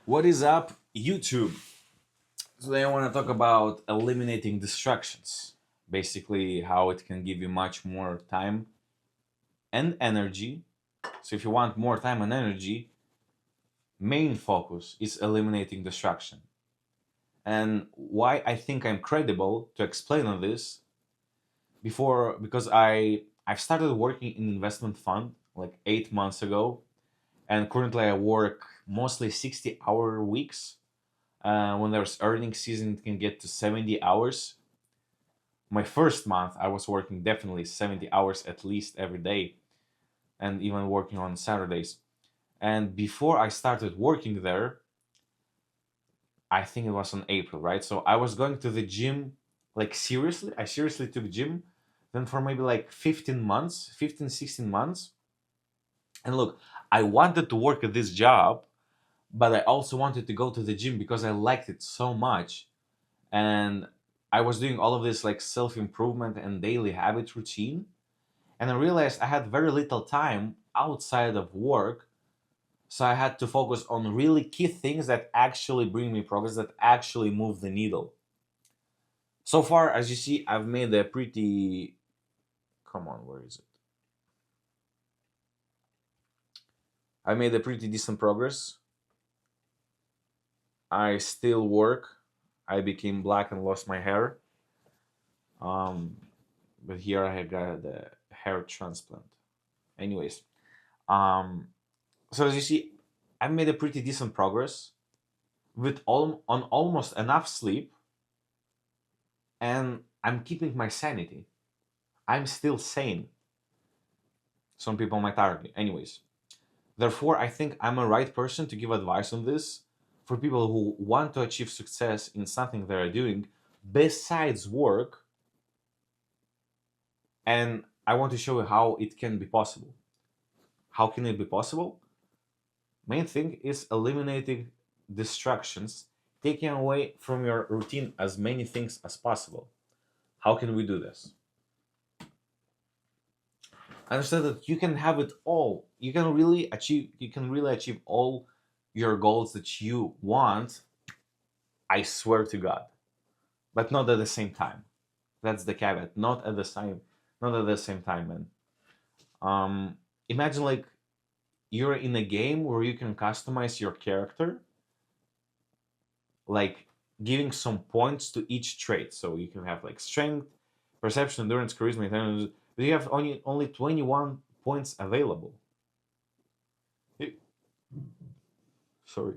What is up, YouTube? Today I want to talk about eliminating distractions. Basically, how it can give you much more time and energy. So, if you want more time and energy, main focus is eliminating distraction. And why I think I'm credible to explain on this before because I've started working in investment fund like 8 months ago, and currently I work mostly 60-hour weeks. When there's earnings season, it can get to 70 hours. My first month, I was working definitely 70 hours at least every day, and even working on Saturdays. And before I started working there, I think it was in April, right? So I was going to the gym, like seriously. I seriously took gym. Then for maybe like 15 months, 15, 16 months. And look, I wanted to work at this job, but I also wanted to go to the gym because I liked it so much. And I was doing all of this like self improvement and daily habit routine. And I realized I had very little time outside of work. So I had to focus on really key things that actually bring me progress, that actually move the needle. So far, as you see, I've made a pretty. Come on, where is it? I made a pretty decent progress. I still work. I became black and lost my hair. Um, but here I got the hair transplant. Anyways, um, so as you see, I made a pretty decent progress with on almost enough sleep, and I'm keeping my sanity. I'm still sane. Some people might argue. Anyways, therefore, I think I'm a right person to give advice on this for people who want to achieve success in something they're doing besides work, and I want to show you how it can be possible. How can it be possible? Main thing is eliminating distractions, taking away from your routine as many things as possible. How can we do this? Understand that you can have it all. You can really achieve all your goals that you want, I swear to God. But not at the same time. That's the caveat. Not at the same time, man. Imagine like you're in a game where you can customize your character, like giving some points to each trait. So you can have like strength, perception, endurance, charisma, intelligence. But you have only 21 points available. You- Sorry,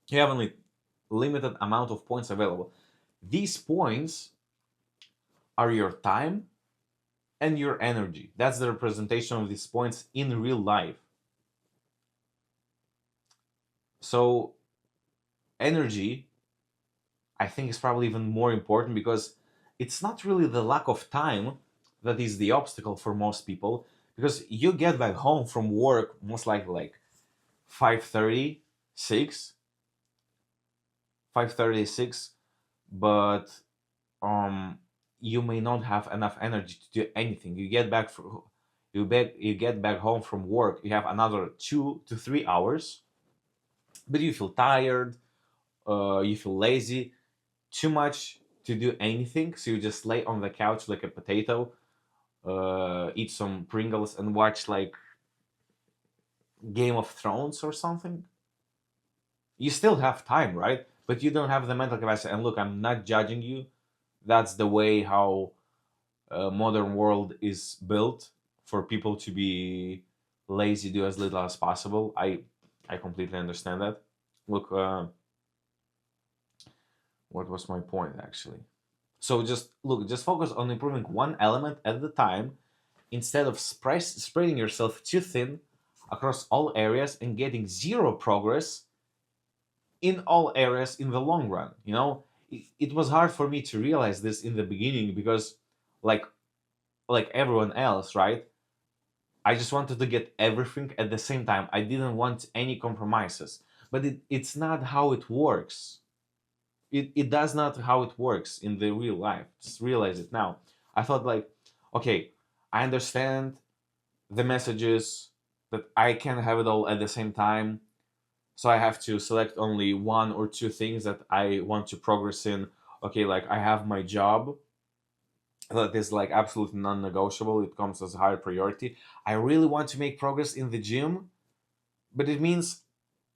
you have only limited amount of points available. These points are your time and your energy. That's the representation of these points in real life. So energy, I think, is probably even more important because it's not really the lack of time that is the obstacle for most people, because you get back home from work most likely like 5:30, 6, 5:30, 6, but um you may not have enough energy to do anything. You get back home from work, you have another 2 to 3 hours, but you feel tired, you feel lazy, too much to do anything, so you just lay on the couch like a potato, eat some Pringles, and watch like Game of Thrones or something. You still have time, right? But you don't have the mental capacity. And look, I'm not judging you. That's the way how modern world is built, for people to be lazy, do as little as possible. I completely understand that. Look, what was my point actually? So just focus on improving one element at the time, instead of spreading yourself too thin across all areas and getting zero progress in all areas in the long run. It was hard for me to realize this in the beginning because, like everyone else, right? I just wanted to get everything at the same time. I didn't want any compromises. But it's not how it works. It does not how it works in the real life. Just realize it now. I thought like, okay, I understand the messages that I can have it all at the same time. So I have to select only one or two things that I want to progress in. Okay, like I have my job that is like absolutely non-negotiable. It comes as a higher priority. I really want to make progress in the gym, but it means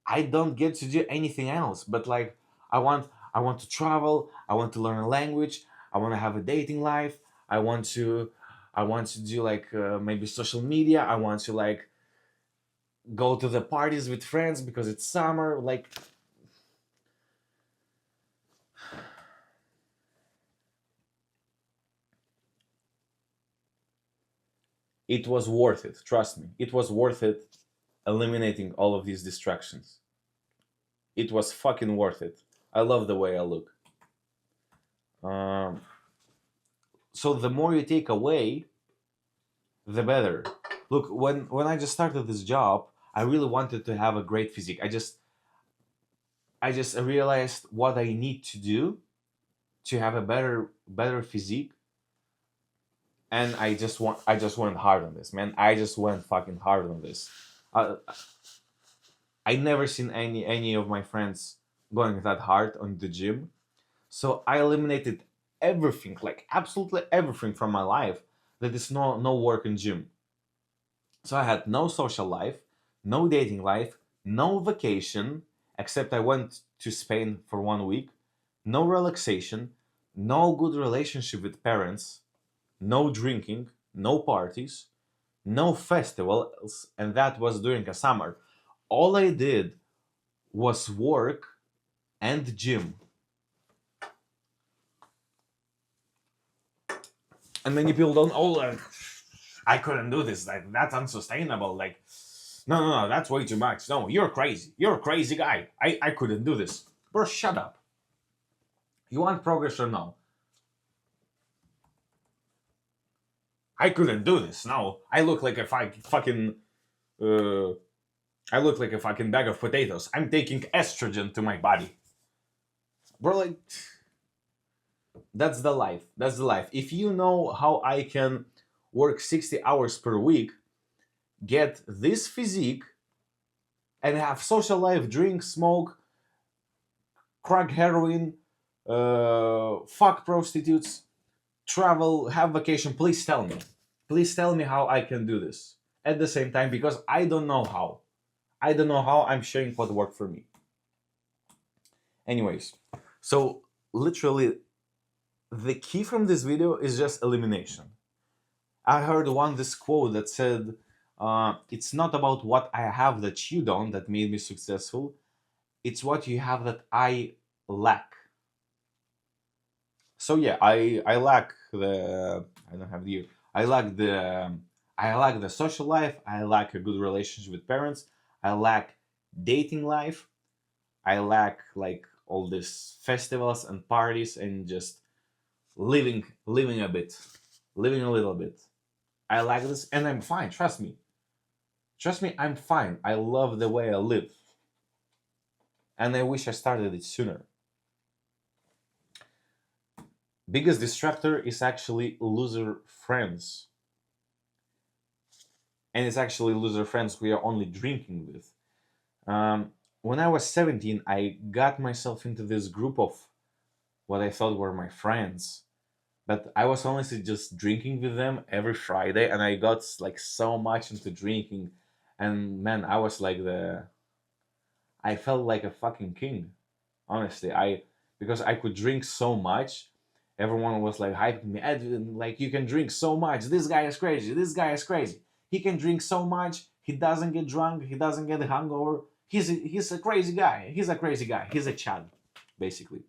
I don't get to do anything else. But like I want to travel. I want to learn a language. I want to have a dating life. I want to I want to do like maybe social media. I want to like go to the parties with friends because it's summer. Like it was worth it. Trust me, it was worth it. Eliminating all of these distractions. It was fucking worth it. I love the way I look. Um, so the more you take away, the better. Look, when I just started this job, I really wanted to have a great physique. I just realized what I need to do to have a better physique, and I just went hard on this, man. I just went fucking hard on this. I I never seen any of my friends going that hard on the gym. So I eliminated everything, like absolutely everything from my life that is no work in gym. So I had no social life, no dating life, no vacation, except I went to Spain for 1 week, no relaxation, no good relationship with parents, no drinking, no parties, no festivals, and that was during a summer. All I did was work and gym. And many people don't, oh, I couldn't do this. Like, that's unsustainable. Like, no, that's way too much. No, you're crazy. You're a crazy guy. I couldn't do this. Bro, shut up. You want progress or no? I couldn't do this. No, I look like a fucking. Uh, I look like a fucking bag of potatoes. I'm taking estrogen to my body. Bro, like, that's the life. That's the life. If you know how I can work 60 hours per week, get this physique, and have social life, drink, smoke, crack heroin, fuck prostitutes, travel, have vacation, please tell me. Please tell me how I can do this at the same time because I don't know how. I don't know how. I'm sharing what worked for me. Anyways, so literally, the key from this video is just elimination. I heard this quote that said, "It's not about what I have that you don't that made me successful. It's what you have that I lack." So yeah, I lack the I don't have the year. I lack the I lack the social life. I lack a good relationship with parents. I lack dating life. I lack like all these festivals and parties and just living a bit, living a little bit. I lack this, and I'm fine. Trust me, I'm fine. I love the way I live, and I wish I started it sooner. Biggest distractor is actually loser friends, and it's actually loser friends we are only drinking with. When I was 17, I got myself into this group of what I thought were my friends, but I was honestly just drinking with them every Friday, and I got like so much into drinking, and man, I felt like a fucking king. Honestly, I because I could drink so much. Everyone was like hyping me. Edwin, like you can drink so much. This guy is crazy. This guy is crazy. He can drink so much. He doesn't get drunk. He doesn't get hungover. He's a crazy guy. He's a crazy guy. He's a Chad, basically.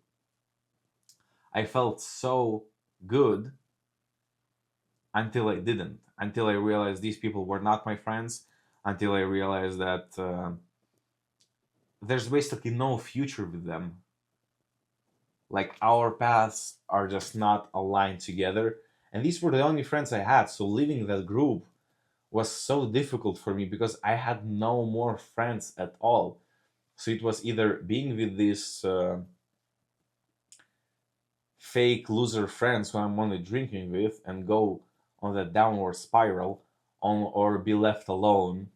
I felt so good until I didn't. Until I realized these people were not my friends. Until I realized that there's basically no future with them. Like our paths are just not aligned together, and these were the only friends I had, so leaving that group was so difficult for me because I had no more friends at all. So it was either being with these fake loser friends who I'm only drinking with and go on that downward spiral on, or be left alone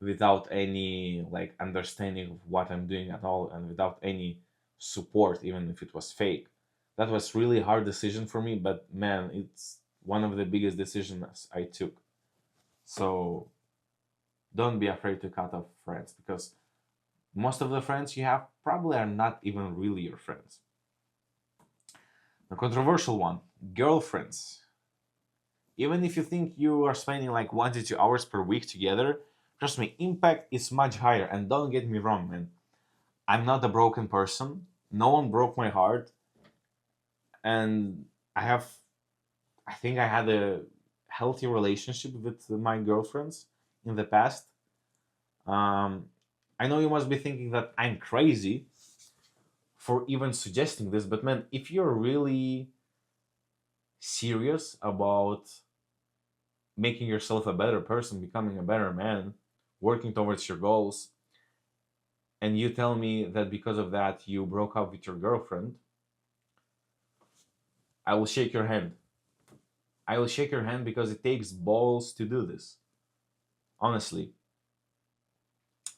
without any like understanding of what I'm doing at all, and without any support, even if it was fake. That was really hard decision for me, but man, it's one of the biggest decisions I took. So don't be afraid to cut off friends, because most of the friends you have probably are not even really your friends. The controversial one, girlfriends. Even if you think you are spending like 1 to 2 hours per week together, trust me, impact is much higher. And don't get me wrong, man. I'm not a broken person. No one broke my heart. And I have, I think I had a healthy relationship with my girlfriends in the past. Um, I know you must be thinking that I'm crazy for even suggesting this, but man, if you're really serious about making yourself a better person, becoming a better man, working towards your goals, and you tell me that because of that you broke up with your girlfriend, I will shake your hand. I will shake your hand because it takes balls to do this. Honestly,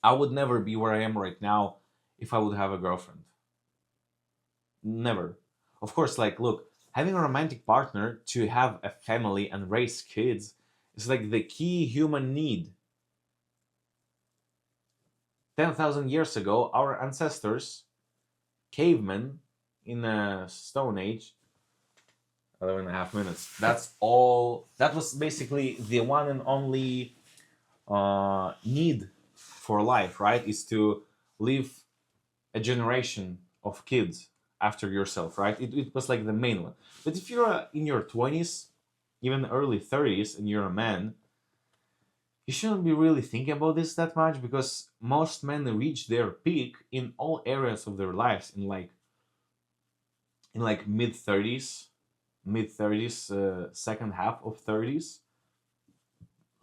I would never be where I am right now if I would have a girlfriend. Never. Of course, like, look, having a romantic partner to have a family and raise kids is like the key human need. 10,000 years ago, our ancestors, cavemen in a stone age, 11 and a half minutes. That's all. That was basically the one and only need for life, right? Is to live a generation of kids after yourself, right? It was like the main one. But if you're in your 20s, even early 30s, and you're a man, you shouldn't be really thinking about this that much, because most men reach their peak in all areas of their lives in like mid 30s, second half of 30s.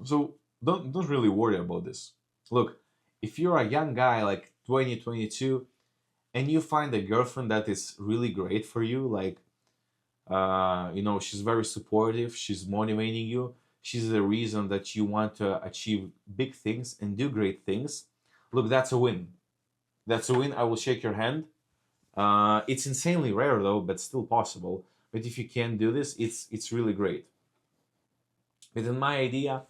So don't really worry about this. Look, if you're a young guy like 20, 22, and you find a girlfriend that is really great for you, like she's very supportive, she's motivating you, she's the reason that you want to achieve big things and do great things. Look, that's a win. That's a win. I will shake your hand. It's insanely rare though, but still possible. But if you can do this, it's really great. But in my idea,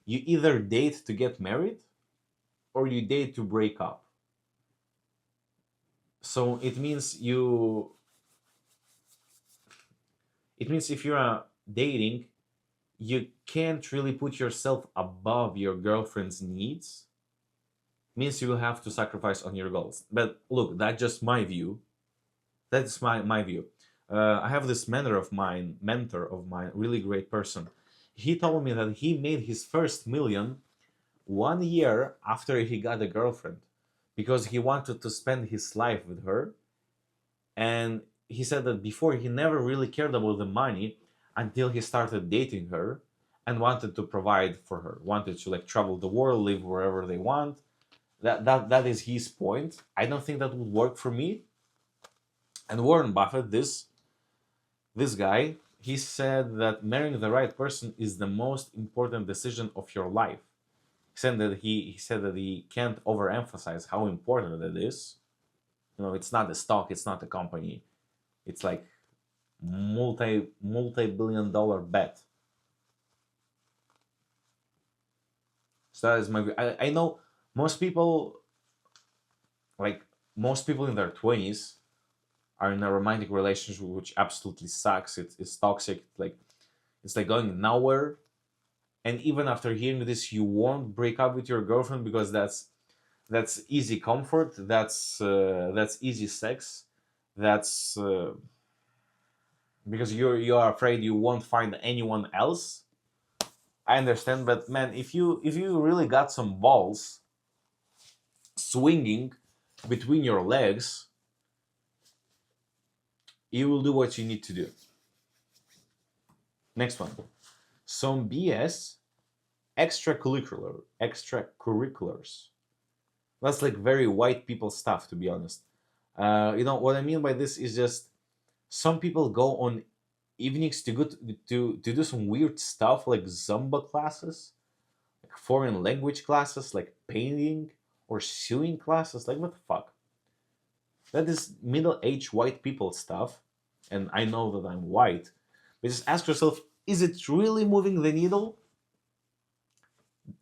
you either date to get married or you date to break up. So it means if you're dating, you can't really put yourself above your girlfriend's needs. Means you will have to sacrifice on your goals. But look, that's just my view. That's my view. I have this mentor of mine, really great person. He told me that he made his first million 1 year after he got a girlfriend, because he wanted to spend his life with her. And he said that before he never really cared about the money until he started dating her and wanted to provide for her, wanted to like travel the world, live wherever they want. That is his point. I don't think that would work for me. And Warren Buffett, this guy, he said that marrying the right person is the most important decision of your life. He said that he can't overemphasize how important it is. It's not a stock, it's not a company. It's like multi-billion-dollar bet. So that is my view. I know most people, like most people in their 20s, are in a romantic relationship which absolutely sucks. It's toxic. It's like going nowhere. And even after hearing this, you won't break up with your girlfriend, because that's easy comfort. That's easy sex. That's because you are afraid you won't find anyone else. I understand, but man, if you really got some balls swinging between your legs, you will do what you need to do. Next one, some BS extracurriculars. That's like very white people stuff, to be honest. What I mean by this is just some people go on evenings to go to do some weird stuff like Zumba classes, like foreign language classes, like painting or sewing classes. Like, what the fuck? That is middle-aged white people stuff, and I know that I'm white. But just ask yourself, is it really moving the needle?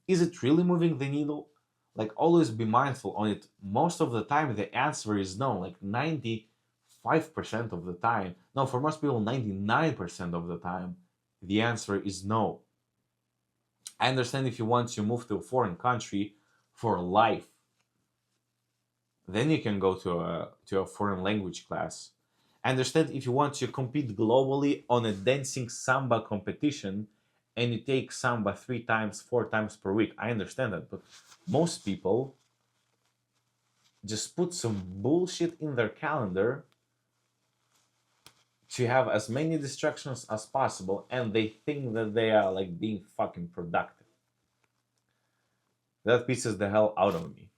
Is it really moving the needle? Like, always be mindful on it. Most of the time, the answer is no. Like 95% of the time. No, for most people, 99% of the time, the answer is no. I understand if you want to move to a foreign country for life, then you can go to a foreign language class. I understand if you want to compete globally on a dancing samba competition and you take samba 3 times, 4 times per week. I understand that, but most people just put some bullshit in their calendar to have as many distractions as possible, and they think that they are like being fucking productive. That pisses the hell out of me.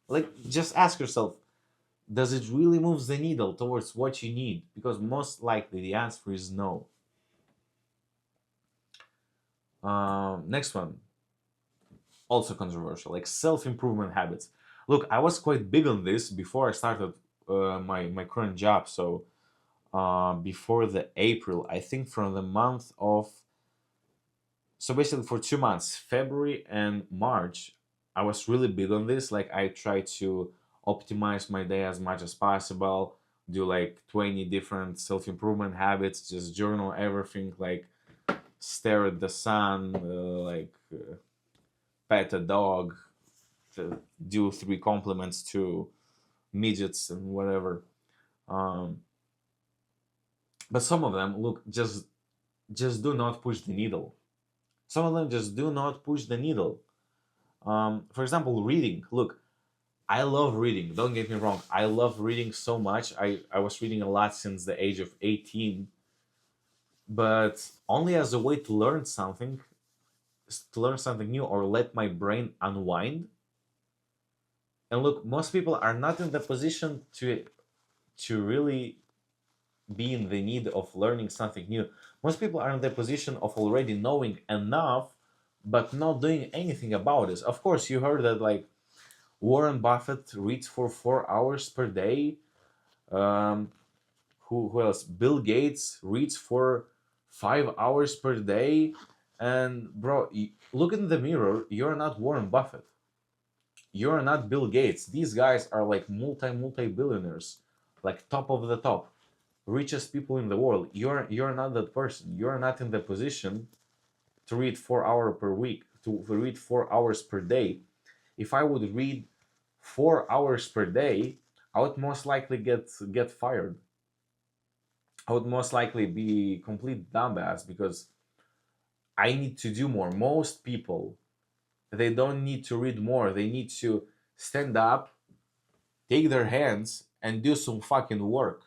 Like, just ask yourself, does it really move the needle towards what you need? Because most likely the answer is no. Next one, also controversial, like self-improvement habits. Look, I was quite big on this before I started my current job. So before the April, I think from the month of, so basically for 2 months, February and March, I was really big on this. Like, I tried to optimize my day as much as possible, do like 20 different self-improvement habits, just journal everything, like stare at the sun, pet a dog, do 3 compliments to midgets and whatever. Um, but some of them, look, just do not push the needle. Some of them just do not push the needle. For example, reading. Look, I love reading. Don't get me wrong. I love reading so much. I was reading a lot since the age of 18, but only as a way to learn something new or let my brain unwind. And look, most people are not in the position to really be in the need of learning something new. Most people are in the position of already knowing enough, but not doing anything about it. Of course, you heard that like Warren Buffett reads for 4 hours per day. Um, who else? Bill Gates reads for 5 hours per day. And bro, look in the mirror. You're not Warren Buffett. You're not Bill Gates. These guys are like multi billionaires, like top of the top, richest people in the world. You're not that person. You're not in the position to read 4 hours per week, to read 4 hours per day. If I would read 4 hours per day, I would most likely get fired. I would most likely be complete dumbass because I need to do more. Most people, they don't need to read more. They need to stand up, take their hands, and do some fucking work,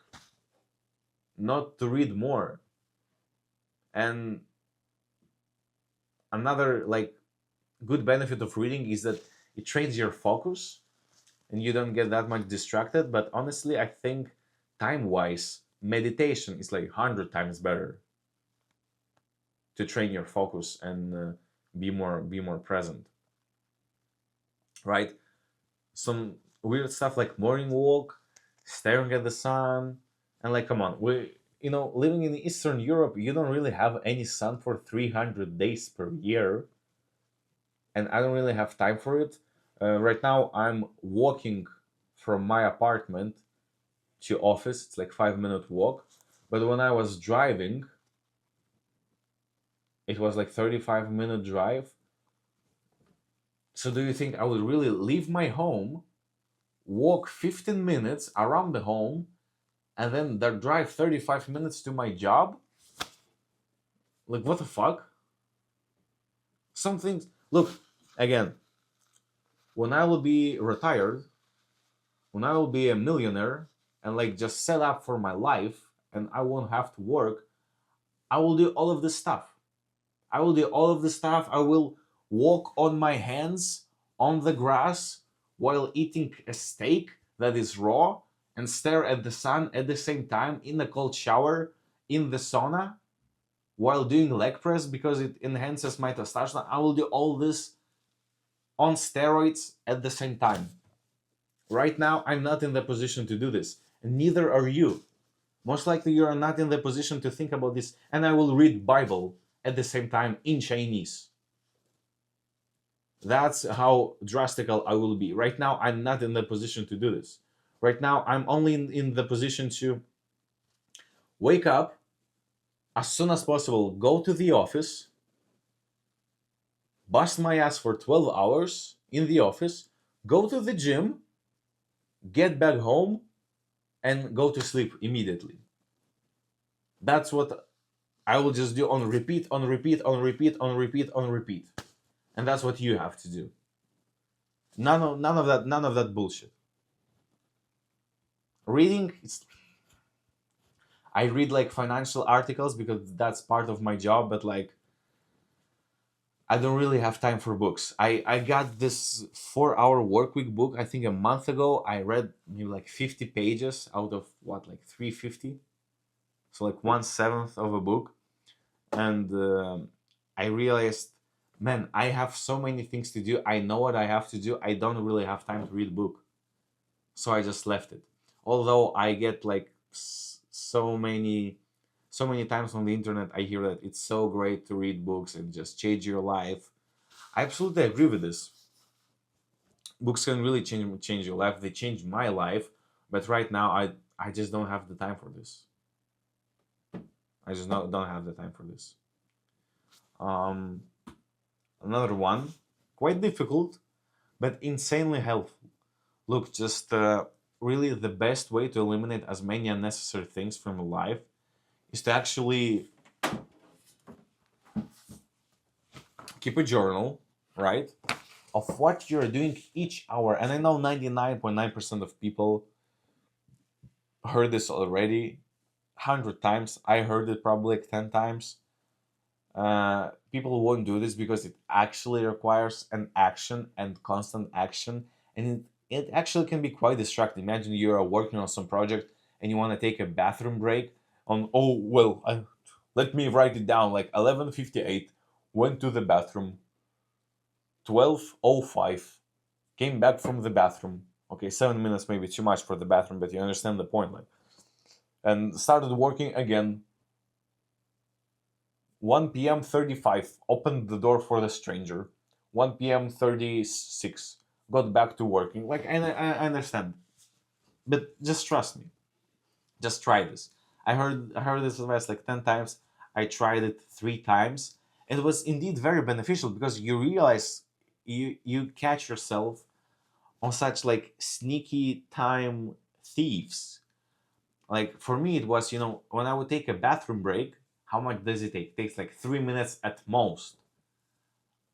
not to read more. And another like good benefit of reading is that it trains your focus and you don't get that much distracted. But honestly, I think time wise, meditation is like 100 times better to train your focus and be more present, right? Some weird stuff like morning walk, staring at the sun, and like, come on, living in Eastern Europe, you don't really have any sun for 300 days per year, and I don't really have time for it. Right now, I'm walking from my apartment to office. It's like 5 minute walk, but when I was driving, it was like 35-minute drive. So do you think I would really leave my home, walk 15 minutes around the home, and then drive 35 minutes to my job? Like, what the fuck? Some things. Look, again, when I will be retired, when I will be a millionaire and like just set up for my life and I won't have to work, I will do all of this stuff. I will do all of this stuff. I will walk on my hands on the grass while eating a steak that is raw and stare at the sun at the same time in a cold shower in the sauna. while doing leg press because it enhances my testosterone. I will do all this on steroids at the same time. Right now, I'm not in the position to do this, and neither are you. Most likely, you are not in the position to think about this, and I will read Bible at the same time in Chinese. That's how drastical I will be. Right now, I'm not in the position to do this. Right now, I'm only in the position to wake up as soon as possible, go to the office, bust my ass for 12 hours in the office, go to the gym, get back home, and go to sleep immediately. That's what I will just do on repeat, on repeat, on repeat, on repeat, on repeat. And that's what you have to do. None of that bullshit. Reading, I read like financial articles because that's part of my job, but like I don't really have time for books. I got this 4 hour work week book, I think a month ago. I read maybe like 50 pages out of what, like 350? So like 1/7 of a book. And I realized, man, I have so many things to do. I know what I have to do. I don't really have time to read a book. So I just left it. Although I get like so many times on the internet I hear that it's so great to read books and just change your life. I absolutely agree with this. Books can really change your life. They changed my life, but right now I just don't have the time for this. I just don't have the time for this. Um, Another one, quite difficult, but insanely helpful. Look, just really the best way to eliminate as many unnecessary things from your life is to actually keep a journal, right? Of what you're doing each hour. And I know 99.9% of people heard this already 100 times. I heard it probably like 10 times. People won't do this because it actually requires an action and constant action. And it actually can be quite distracting. Imagine you're working on some project and you want to take a bathroom break on, oh, well, let me write it down, like 11:58, went to the bathroom, 12:05, came back from the bathroom. Okay, 7 minutes maybe too much for the bathroom, but you understand the point. Like, and started working again. 1 p.m. 35, opened the door for the stranger. 1 p.m. 36, got back to working. Like, I understand, but just trust me. Just try this. I heard this advice like 10 times. I tried it 3 times. It was indeed very beneficial because you realize you catch yourself on such like sneaky time thieves. Like for me, it was, when I would take a bathroom break, how much does it take? It takes like 3 minutes at most.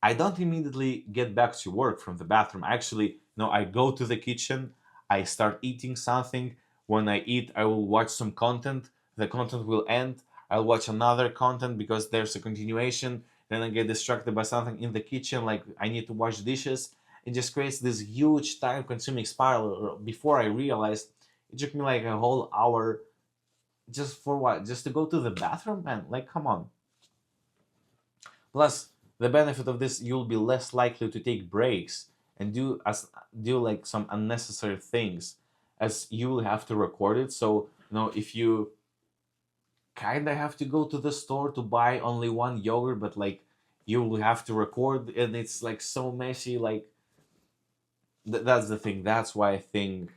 I don't immediately get back to work from the bathroom. Actually, I go to the kitchen, I start eating something. When I eat, I will watch some content. The content will end. I'll watch another content because there's a continuation. Then I get distracted by something in the kitchen, like I need to wash dishes. It just creates this huge time consuming spiral. Before I realized, it took me like a whole hour just for what? Just to go to the bathroom? Man, like, come on. Plus, the benefit of this, you'll be less likely to take breaks and do like some unnecessary things, as you will have to record it. So if you kind of have to go to the store to buy only one yogurt, but like you will have to record, and it's like so messy. Like that's the thing. That's why I think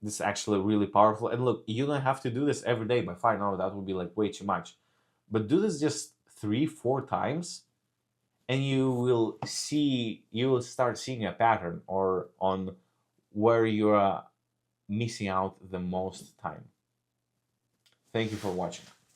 this is actually really powerful. And look, you don't have to do this every day by far. No, that would be like way too much. But do this just 3-4 times, and you will start seeing a pattern or on where you are missing out the most time. Thank you for watching.